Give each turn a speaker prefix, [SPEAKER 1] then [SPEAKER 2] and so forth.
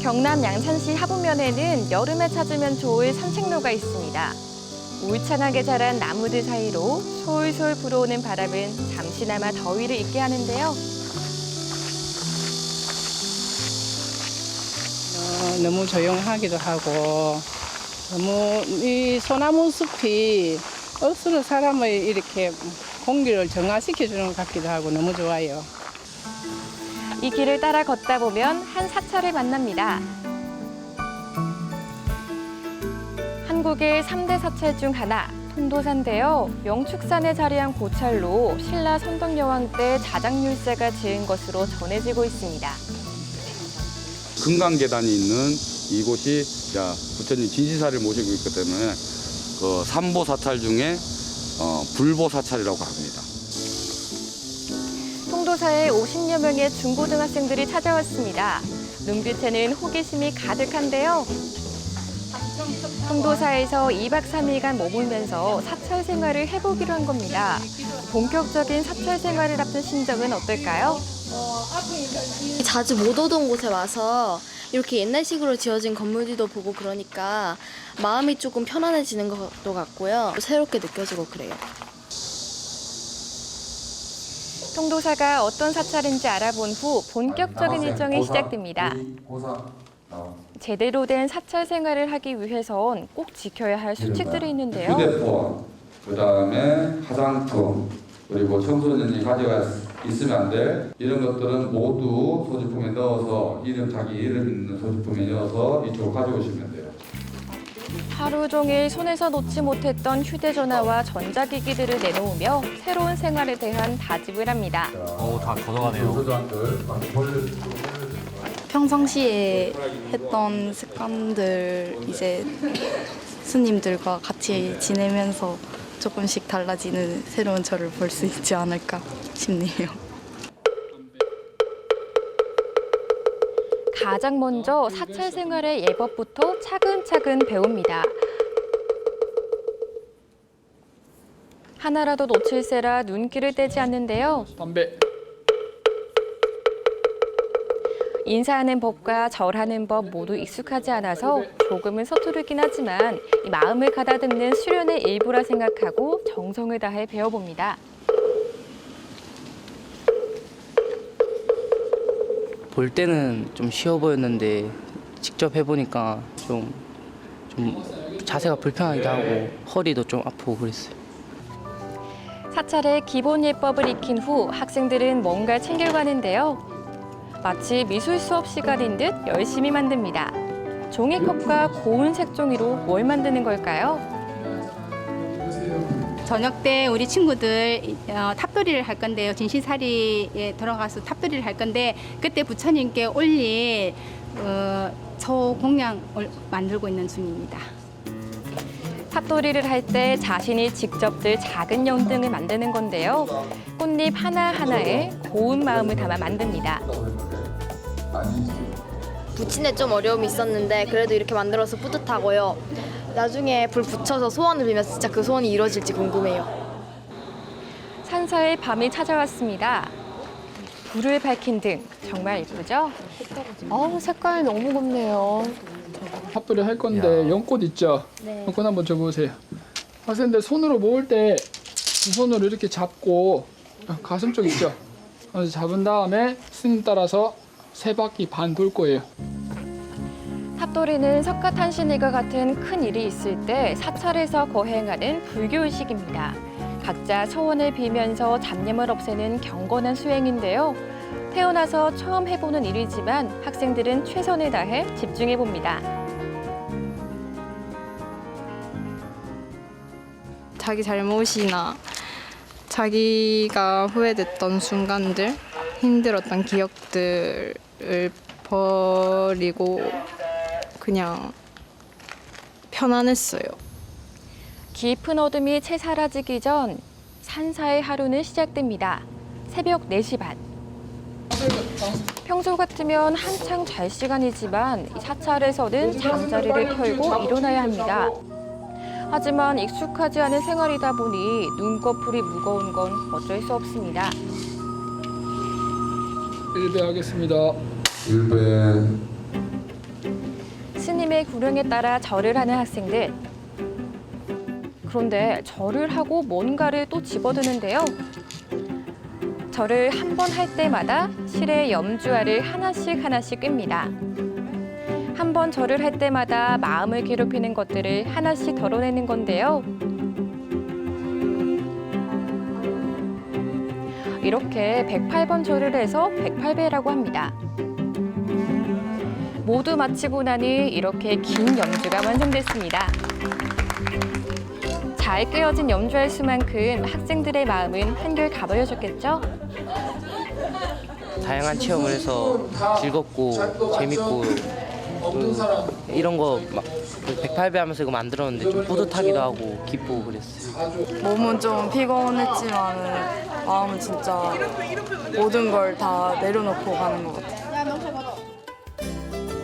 [SPEAKER 1] 경남 양산시 하부면에는 여름에 찾으면 좋을 산책로가 있습니다. 울창하게 자란 나무들 사이로 솔솔 불어오는 바람은 잠시나마 더위를 잊게 하는데요.
[SPEAKER 2] 너무 조용하기도 하고 너무 이 소나무 숲이 억수로 사람을 이렇게 공기를 정화시켜주는 것 같기도 하고 너무 좋아요.
[SPEAKER 1] 이 길을 따라 걷다 보면 한 사찰을 만납니다. 한국의 3대 사찰 중 하나, 통도사인데요. 영축산에 자리한 고찰로 신라 선덕여왕 때 자작률사가 지은 것으로 전해지고 있습니다.
[SPEAKER 3] 금강계단이 있는 이곳이 부처님 진시사를 모시고 있기 때문에 그 삼보사찰 중에 불보사찰이라고 합니다.
[SPEAKER 1] 통도사에 50여 명의 중고등학생들이 찾아왔습니다. 눈빛에는 호기심이 가득한데요. 통도사에서 2박 3일간 머물면서 사찰 생활을 해보기로 한 겁니다. 본격적인 사찰 생활을 앞둔 심정은 어떨까요?
[SPEAKER 4] 자주 못 오던 곳에 와서 이렇게 옛날식으로 지어진 건물들도 보고 그러니까 마음이 조금 편안해지는 것도 같고요. 새롭게 느껴지고 그래요.
[SPEAKER 1] 통도사가 어떤 사찰인지 알아본 후 본격적인 일정이 시작됩니다. 제대로 된 사찰 생활을 하기 위해선 꼭 지켜야 할 수칙들이 있는데요.
[SPEAKER 3] 휴대폰, 그다음에 화장품, 그리고 청소년이 가져가 있으면 안 될 이런 것들은 모두 소지품에 넣어서 자기 이름 있는 소지품에 넣어서 이쪽으로 가져오시면 돼요.
[SPEAKER 1] 하루 종일 손에서 놓지 못했던 휴대전화와 전자기기들을 내놓으며 새로운 생활에 대한 다짐을 합니다.
[SPEAKER 5] 다 걷어가네요.
[SPEAKER 6] 평상시에 했던 습관들 이제 스님들과 같이 지내면서 조금씩 달라지는 새로운 저를 볼 수 있지 않을까 싶네요.
[SPEAKER 1] 가장 먼저 사찰 생활의 예법부터 차근차근 배웁니다. 하나라도 놓칠세라 눈길을 떼지 않는데요.
[SPEAKER 7] 담배.
[SPEAKER 1] 인사하는 법과 절하는 법 모두 익숙하지 않아서 조금은 서투르긴 하지만 이 마음을 가다듬는 수련의 일부라 생각하고 정성을 다해 배워봅니다.
[SPEAKER 8] 볼 때는 좀 쉬워 보였는데 직접 해보니까 좀 자세가 불편하기도 하고 허리도 좀 아프고 그랬어요.
[SPEAKER 1] 사찰의 기본 예법을 익힌 후 학생들은 뭔가 챙겨가는데요. 마치 미술 수업 시간인 듯 열심히 만듭니다. 종이컵과 고운 색종이로 뭘 만드는 걸까요?
[SPEAKER 9] 저녁 때 우리 친구들 탑돌이를 할 건데요. 진시사리에 들어가서 탑돌이를 할 건데 그때 부처님께 올릴 저공양을 만들고 있는 중입니다.
[SPEAKER 1] 탑돌이를 할 때 자신이 직접 들 작은 연등을 만드는 건데요. 꽃잎 하나하나에 고운 마음을 담아 만듭니다.
[SPEAKER 4] 붙이는데 좀 어려움이 있었는데 그래도 이렇게 만들어서 뿌듯하고요. 나중에 불 붙여서 소원을 빌면 진짜 그 소원이 이루어질지 궁금해요.
[SPEAKER 1] 산사의 밤이 찾아왔습니다. 불을 밝힌 등 정말 예쁘죠? 색깔 너무 곱네요.
[SPEAKER 7] 탑돌이 할 건데 연꽃 있죠?
[SPEAKER 4] 네.
[SPEAKER 7] 연꽃 한번 줘보세요. 학생들 손으로 모을 때 두 손으로 이렇게 잡고 가슴 쪽 있죠? 그래서 잡은 다음에 스님 따라서 3바퀴 반 돌 거예요.
[SPEAKER 1] 탑돌이는 석가탄신일과 같은 큰 일이 있을 때 사찰에서 거행하는 불교의식입니다. 각자 소원을 빌면서 잡념을 없애는 경건한 수행인데요. 태어나서 처음 해보는 일이지만 학생들은 최선을 다해 집중해봅니다.
[SPEAKER 6] 자기 잘못이나 자기가 후회됐던 순간들, 힘들었던 기억들을 버리고 그냥 편안했어요.
[SPEAKER 1] 깊은 어둠이 채 사라지기 전 산사의 하루는 시작됩니다. 새벽 4시 반. 평소 같으면 한창 잘 시간이지만 이 사찰에서는 잠자리를 털고 일어나야 합니다. 하지만 익숙하지 않은 생활이다 보니 눈꺼풀이 무거운 건 어쩔 수 없습니다.
[SPEAKER 7] 일배 하겠습니다.
[SPEAKER 3] 일배.
[SPEAKER 1] 도령에 따라 절을 하는 학생들. 그런데 절을 하고 뭔가를 또 집어드는데요. 절을 한 번 할 때마다 실에 염주알을 하나씩 꿰입니다. 한 번 절을 할 때마다 마음을 괴롭히는 것들을 하나씩 덜어내는 건데요. 이렇게 108번 절을 해서 108배라고 합니다. 모두 마치고 나니 이렇게 긴 염주가 완성됐습니다. 잘 꿰어진 염주알 수만큼 학생들의 마음은 한결 가버려졌겠죠?
[SPEAKER 8] 다양한 체험을 해서 즐겁고 재밌고 이런 거 막 108배 하면서 이거 만들었는데 좀 뿌듯하기도 하고 기쁘고 그랬어요.
[SPEAKER 6] 몸은 좀 피곤했지만 마음은 진짜 모든 걸 다 내려놓고 가는 것 같아요.